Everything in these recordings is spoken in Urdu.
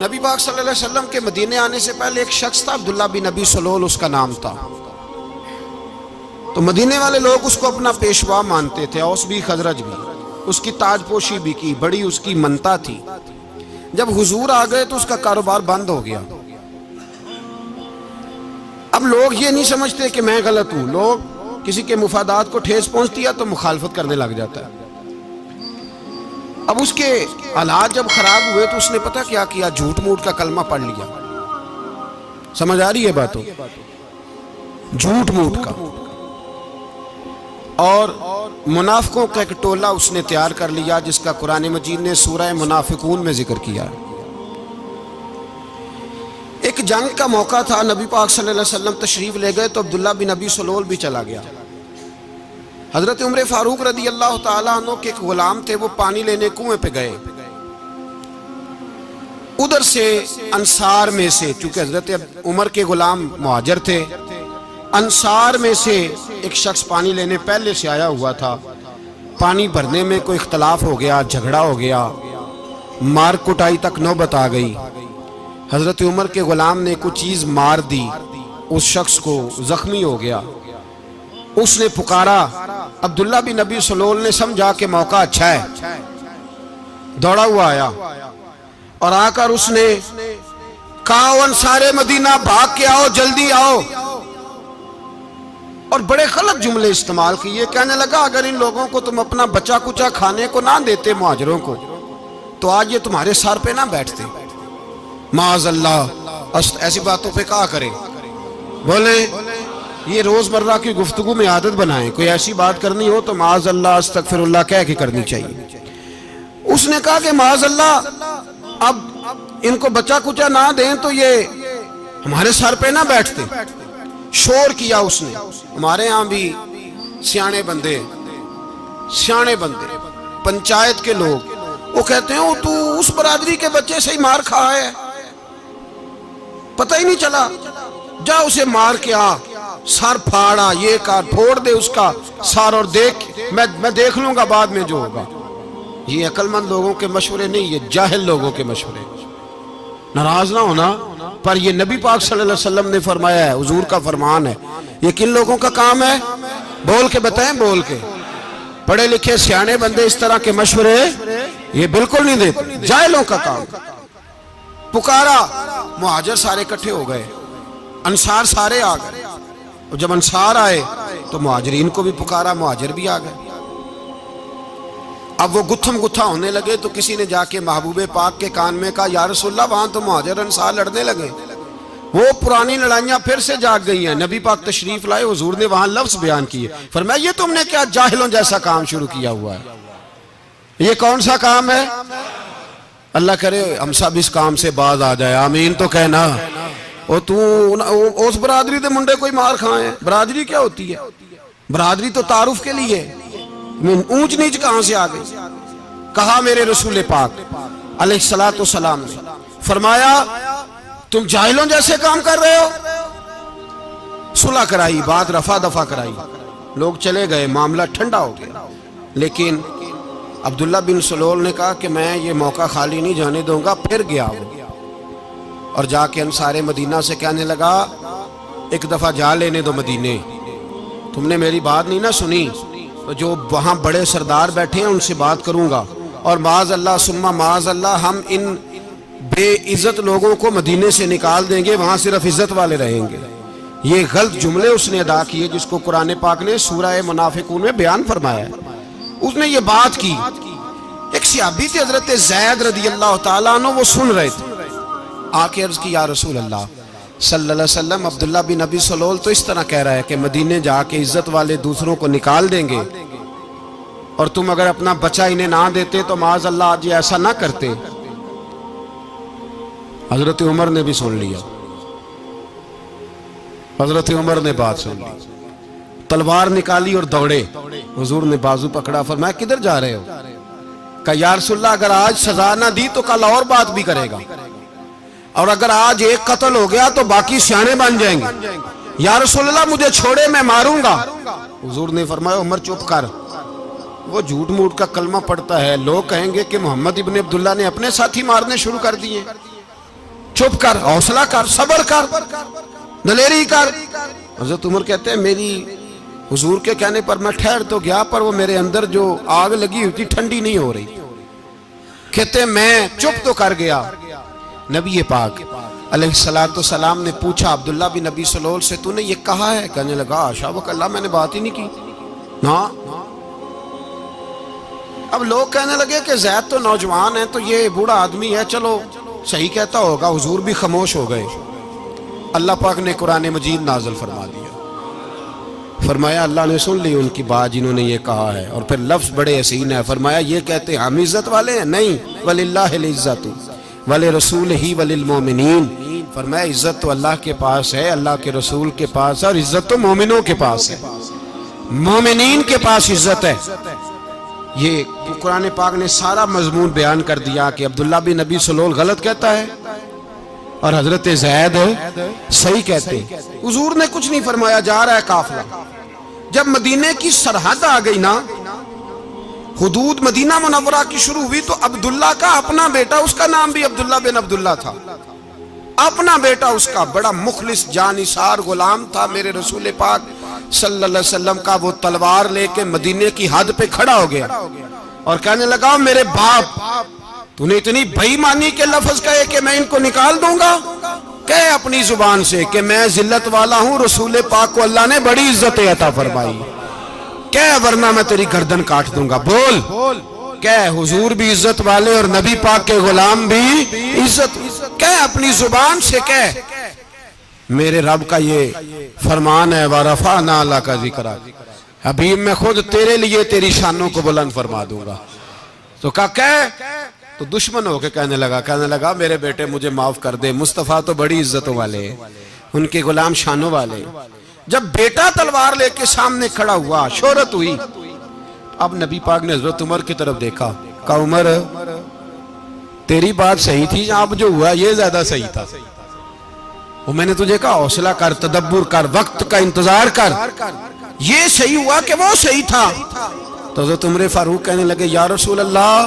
نبی پاک صلی اللہ علیہ وسلم کے مدینے آنے سے پہلے ایک شخص تھا، عبداللہ بن ابی سلول اس کا نام تھا۔ تو مدینے والے لوگ اس کو اپنا پیشوا مانتے تھے، اوس بھی خزرج بھی، اس کی تاج پوشی بھی کی، بڑی اس کی منتا تھی۔ جب حضور آ گئے تو اس کا کاروبار بند ہو گیا۔ اب لوگ یہ نہیں سمجھتے کہ میں غلط ہوں، لوگ کسی کے مفادات کو ٹھیس پہنچتی ہے تو مخالفت کرنے لگ جاتا ہے۔ اب اس کے حالات جب خراب ہوئے تو اس نے پتہ کیا کیا، جھوٹ موٹ کا کلمہ پڑھ لیا۔ سمجھ آ رہی ہے باتوں؟ جھوٹ موٹ کا، اور منافقوں کا ایک ٹولہ اس نے تیار کر لیا جس کا قرآن مجید نے سورہ منافقون میں ذکر کیا۔ ایک جنگ کا موقع تھا، نبی پاک صلی اللہ علیہ وسلم تشریف لے گئے تو عبداللہ بن ابی سلول بھی چلا گیا۔ حضرت عمر فاروق رضی اللہ تعالیٰ عنہ کے ایک غلام تھے، وہ پانی لینے کنویں پہ گئے۔ ادھر سے انصار میں سے، چونکہ حضرت عمر کے غلام مہاجر تھے، انصار میں سے ایک شخص پانی لینے پہلے سے آیا ہوا تھا۔ پانی بھرنے میں کوئی اختلاف ہو گیا، جھگڑا ہو گیا، مار کٹائی تک نوبت آ گئی۔ حضرت عمر کے غلام نے کچھ چیز مار دی، اس شخص کو زخمی ہو گیا۔ اس نے پکارا، عبداللہ بن ابی سلول نے سمجھا کہ موقع اچھا ہے، دوڑا ہوا آیا اور آ کر اس نے کہا، انصار مدینہ بھاگ کے آؤ، جلدی آؤ، اور بڑے غلط جملے استعمال کیے۔ کہنے لگا اگر ان لوگوں کو تم اپنا بچا کچا کھانے کو نہ دیتے مہاجروں کو تو آج یہ تمہارے سر پہ نہ بیٹھتے۔ معاذ اللہ، ایسی باتوں پہ کہا کرے، بولے یہ روزمرہ کی گفتگو میں عادت بنائیں، کوئی ایسی بات کرنی ہو تو معاذ اللہ استغفر اللہ کہہ کے کرنی چاہیے۔ اس نے کہا کہ معاذ اللہ اب ان کو بچا کچا نہ دیں تو یہ ہمارے سر پہ نہ بیٹھتے۔ شور کیا اس نے۔ ہمارے ہاں بھی سیانے بندے پنچایت کے لوگ وہ کہتے ہیں تو اس برادری کے بچے سے ہی مار کھا ہے، پتہ ہی نہیں چلا، جا اسے مار کے آ، سر پھاڑا، یہ کار پھوڑ دے اس کا سر، اور دیکھ میں دیکھ لوں گا بعد میں جو ہوگا۔ یہ عقل مند لوگوں کے مشورے نہیں، یہ جاہل لوگوں کے مشورے۔ ناراض نہ ہونا، پر یہ نبی پاک صلی اللہ علیہ وسلم نے فرمایا ہے، حضور کا فرمان ہے۔ یہ کن لوگوں کا کام ہے؟ بول کے بتائیں، بول کے۔ پڑھے لکھے سیانے بندے اس طرح کے مشورے یہ بالکل نہیں دیتے، جاہلوں کا کام۔ پکارا، مہاجر سارے اکٹھے ہو گئے، انصار سارے آ گئے، اور جب انصار آئے تو مہاجرین کو بھی پکارا، مہاجر بھی آ گئے۔ اب وہ گتھم گتھا ہونے لگے تو کسی نے جا کے محبوب پاک کے کان میں کہا، یا رسول اللہ وہاں تو مہاجر انصار لڑنے لگے۔ وہ پرانی لڑائیاں پھر سے جاگ گئی ہیں۔ نبی پاک تشریف لائے، حضور نے وہاں لفظ بیان کیے، فرمایا یہ تم نے کیا جاہلوں جیسا کام شروع کیا ہوا ہے؟ یہ کون سا کام ہے؟ اللہ کرے ہم سب اس کام سے باز آ جائے، آمین تو کہنا۔ اور تو اس برادری دے منڈے کوئی مار کھائیں؟ برادری کیا ہوتی ہے؟ برادری تو تعارف کے لیے، اونچ نیچ کہاں سے آ گئی؟ کہا میرے رسول پاک علیہ الصلوۃ والسلام نے، فرمایا تم جاہلوں جیسے کام کر رہے ہو۔ صلح کرائی، بات رفع دفع کرائی، لوگ چلے گئے، معاملہ ٹھنڈا ہو گیا۔ لیکن عبداللہ بن سلول نے کہا کہ میں یہ موقع خالی نہیں جانے دوں گا۔ پھر گیا وہ اور جا کے انصار مدینہ سے کہنے لگا، ایک دفعہ جا لینے دو مدینے، تم نے میری بات نہیں نہ سنی تو جو وہاں بڑے سردار بیٹھے ہیں ان سے بات کروں گا، اور معاذ اللہ ثم معاذ اللہ ہم ان بے عزت لوگوں کو مدینے سے نکال دیں گے، وہاں صرف عزت والے رہیں گے۔ یہ غلط جملے اس نے ادا کیے جس کو قرآن پاک نے سورہ منافقون میں بیان فرمایا ہے۔ اس نے یہ بات کی۔ ایک صحابی تھے حضرت زید رضی اللہ تعالیٰ عنہ، وہ سن رہے تھے، آ کے عرض کی، یا رسول اللہ صلی اللہ علیہ وسلم عبداللہ بن ابی سلول تو اس طرح کہہ رہا ہے کہ مدینے جا کے عزت والے دوسروں کو نکال دیں گے، اور تم اگر اپنا بچہ انہیں نہ دیتے تو معاذ اللہ آج یہ ایسا نہ کرتے۔ حضرت عمر نے بھی سن لیا، حضرت عمر نے بات سن لی، تلوار نکالی اور دوڑے۔ حضور نے بازو پکڑا، فرمایا کدھر جا رہے ہو؟ کہا یا رسول اللہ اگر آج سزا نہ دی تو کل اور بات بھی کرے گا، اور اگر آج ایک قتل ہو گیا تو باقی سیانے بن جائیں گے۔ یا رسول اللہ مجھے چھوڑے، میں ماروں گا۔ حضور نے فرمایا عمر چپ کر، وہ جھوٹ موٹ کا کلمہ پڑھتا ہے، لوگ کہیں گے کہ محمد ابن عبداللہ نے اپنے ساتھی مارنے شروع کر دیے۔ چپ کر، حوصلہ کر، صبر کر، دلیری کر۔ حضرت عمر کہتے ہیں میری حضور کے کہنے پر میں ٹھہر تو گیا، پر وہ میرے اندر جو آگ لگی ہوئی تھی ٹھنڈی نہیں ہو رہی۔ کہتے ہیں میں چپ تو کر گیا۔ نبی پاک علیہ السلام نے پوچھا عبداللہ بن نبی سلول سے، تو نے یہ کہا ہے؟ کہنے لگا حاشا وکلا، میں نے بات ہی نہیں کی نا۔ اب لوگ کہنے لگے کہ زید تو نوجوان ہے، تو یہ بوڑھا آدمی ہے، چلو صحیح کہتا ہوگا۔ حضور بھی خاموش ہو گئے۔ اللہ پاک نے قرآن مجید نازل فرما دیا، فرمایا اللہ نے سن لی ان کی بات جنہوں نے یہ کہا ہے، اور پھر لفظ بڑے حسین ہے، فرمایا یہ کہتے ہم عزت والے ہیں؟ نہیں، وَلِلَّهِ الْعِزَّةُ وَلِرَسُولِهِ وَلِلْمُؤْمِنِينَ، فرمایا عزت تو اللہ کے پاس ہے، اللہ کے رسول کے پاس ہے، اور عزت تو مومنوں کے پاس ہے، مومنین کے پاس عزت ہے۔ یہ قرآن پاک نے سارا مضمون بیان کر دیا کہ عبداللہ بن نبی سلول غلط کہتا ہے اور حضرت زید صحیح کہتے ہیں۔ حضور نے کچھ نہیں فرمایا، جا رہا ہے قافلہ۔ جب مدینے کی سرحد آ گئی نا، حدود مدینہ منورہ کی شروع ہوئی، تو عبداللہ کا اپنا بیٹا، اس کا نام بھی عبداللہ بن عبداللہ تھا، اپنا بیٹا اس کا بڑا مخلص جانثار غلام تھا میرے رسول پاک صلی اللہ علیہ وسلم کا۔ وہ تلوار لے کے مدینے کی حد پہ کھڑا ہو گیا اور کہنے لگا میرے باپ، تو نے اتنی بے ایمانی کے لفظ کہے کہ میں ان کو نکال دوں گا؟ کہے اپنی زبان سے کہ میں ذلت والا ہوں، رسول پاک کو اللہ نے بڑی عزت عطا فرمائی، کہے ورنہ میں تیری گردن کاٹ دوں گا۔ بول، کہے حضور بھی عزت والے اور نبی پاک کے غلام بھی عزت، کہے اپنی زبان سے، کہے میرے رب کا یہ فرمان ہے وَرَفَعْنَا لَكَ ذِكْرَكَ، حبیب میں خود تیرے لیے تیری شانوں کو بلند فرما دوں گا۔ تو کہا تو دشمن ہو کے کہنے لگا میرے بیٹے مجھے معاف کر دے، مصطفیٰ تو بڑی عزتوں والے، ان کے غلام شانوں والے۔ جب بیٹا تلوار لے کے سامنے کھڑا ہوا، شہرت ہوئی، اب نبی پاک نے حضرت عمر کی طرف دیکھا، کہا عمر تیری بات صحیح تھی، اب جو ہوا یہ زیادہ صحیح تھا، وہ میں نے تجھے کہا حوصلہ کر، تدبر کر، وقت کا انتظار کر، یہ صحیح ہوا کہ وہ صحیح تھا۔ تو حضرت عمر فاروق کہنے لگے یا رسول اللہ،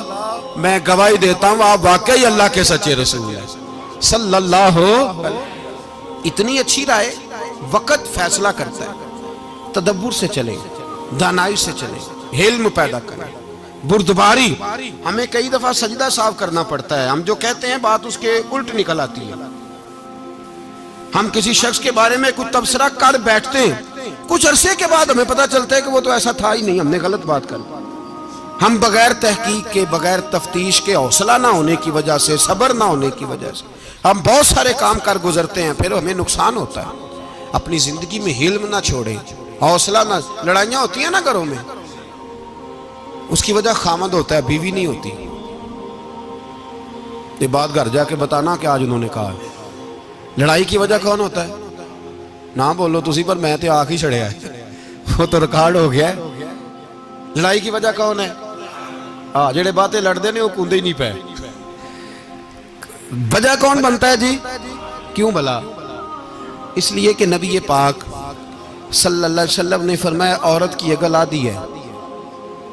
میں گواہی دیتا ہوں آپ واقعی اللہ کے سچے رسول ہیں صلی اللہ علیہ۔ اتنی اچھی رائے، وقت فیصلہ کرتا ہے، تدبر سے چلے، دانائی سے چلے، علم پیدا کریں، بردباری۔ ہمیں کئی دفعہ سجدہ صاف کرنا پڑتا ہے، ہم جو کہتے ہیں بات اس کے الٹ نکل آتی ہے۔ ہم کسی شخص کے بارے میں کچھ تبصرہ کر بیٹھتے ہیں، کچھ عرصے کے بعد ہمیں پتہ چلتا ہے کہ وہ تو ایسا تھا ہی نہیں، ہم نے غلط بات کر دی۔ ہم بغیر تحقیق کے، بغیر تفتیش کے، حوصلہ نہ ہونے کی وجہ سے، صبر نہ ہونے کی وجہ سے ہم بہت سارے کام کر گزرتے ہیں، پھر ہمیں نقصان ہوتا ہے۔ اپنی زندگی میں علم نہ چھوڑیں، حوصلہ نہ، لڑائیاں ہوتی ہیں نا گھروں میں، اس کی وجہ خامد ہوتا ہے، بیوی نہیں ہوتی۔ یہ بات گھر جا کے بتانا کہ آج انہوں نے کہا ہے۔ لڑائی کی وجہ کون ہوتا ہے؟ نہ بولو تسی، پر میں تے آنکھ ہی چھڑیا ہے، وہ تو ریکارڈ ہو گیا ہے۔ لڑائی کی وجہ کون ہے؟ جڑے باتیں لڑتے ہیں وہ کوندے ہی نہیں پے۔ وجہ کون بنتا ہے جی؟ کیوں بلا؟ اس لیے کہ نبی پاک صلی اللہ علیہ وسلم نے فرمایا عورت کی عقل آدھی ہے،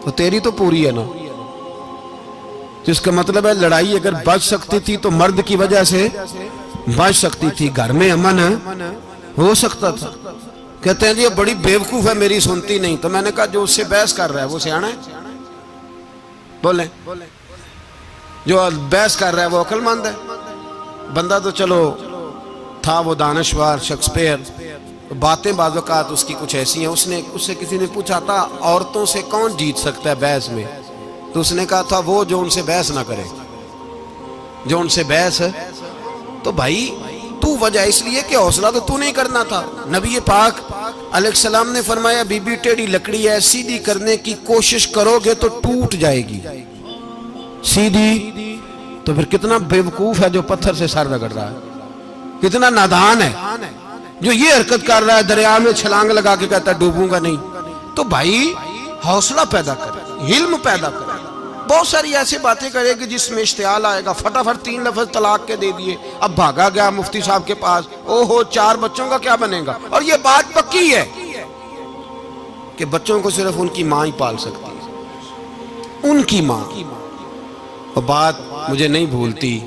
تو تیری تو پوری ہے نا، جس کا مطلب ہے لڑائی اگر بچ سکتی تھی تو مرد کی وجہ سے بچ سکتی تھی، گھر میں امن ہو سکتا تھا۔ کہتے ہیں جی یہ بڑی بیوقوف ہے، میری سنتی نہیں۔ تو میں نے کہا جو اس سے بحث کر رہا ہے وہ سیانا ہے؟ بولیں، جو بحث کر رہا ہے وہ عقل مند ہے؟ بندہ تو چلو تھا وہ دانشور، شیکسپیئر، باتیں بعض اوقات اس کی کچھ ایسی ہیں۔ اس سے کسی نے پوچھا تھا عورتوں سے کون جیت سکتا ہے بحث میں، تو اس نے کہا تھا وہ جو ان سے بحث نہ کرے، جو ان سے بحث۔ تو بھائی تو وجہ اس لیے کہ حوصلہ تو نہیں کرنا تھا۔ نبی پاک علیہ السلام نے فرمایا بی بی ٹیڑھی لکڑی ہے، سیدھی کرنے کی کوشش کرو گے تو ٹوٹ جائے گی، سیدھی۔ تو پھر کتنا بیوقوف ہے جو پتھر سے سر رگڑ رہا ہے، کتنا نادان ہے جو یہ حرکت کر رہا ہے، دریا میں چھلانگ لگا کے کہتا ہے ڈوبوں گا نہیں۔ تو بھائی حوصلہ پیدا کرے، علم پیدا کرے۔ بہت ساری ایسی باتیں کرے کہ جس میں اشتعال آئے گا، فٹافٹ 3 لفظ طلاق کے دے دیے، اب بھاگا گیا مفتی صاحب کے پاس، اوہو 4 بچوں کا کیا بنے گا؟ اور یہ بات پکی ہے کہ بچوں کو صرف ان کی ماں ہی پال سکتی ہے، ان کی ماں۔ اور بات مجھے نہیں بھولتی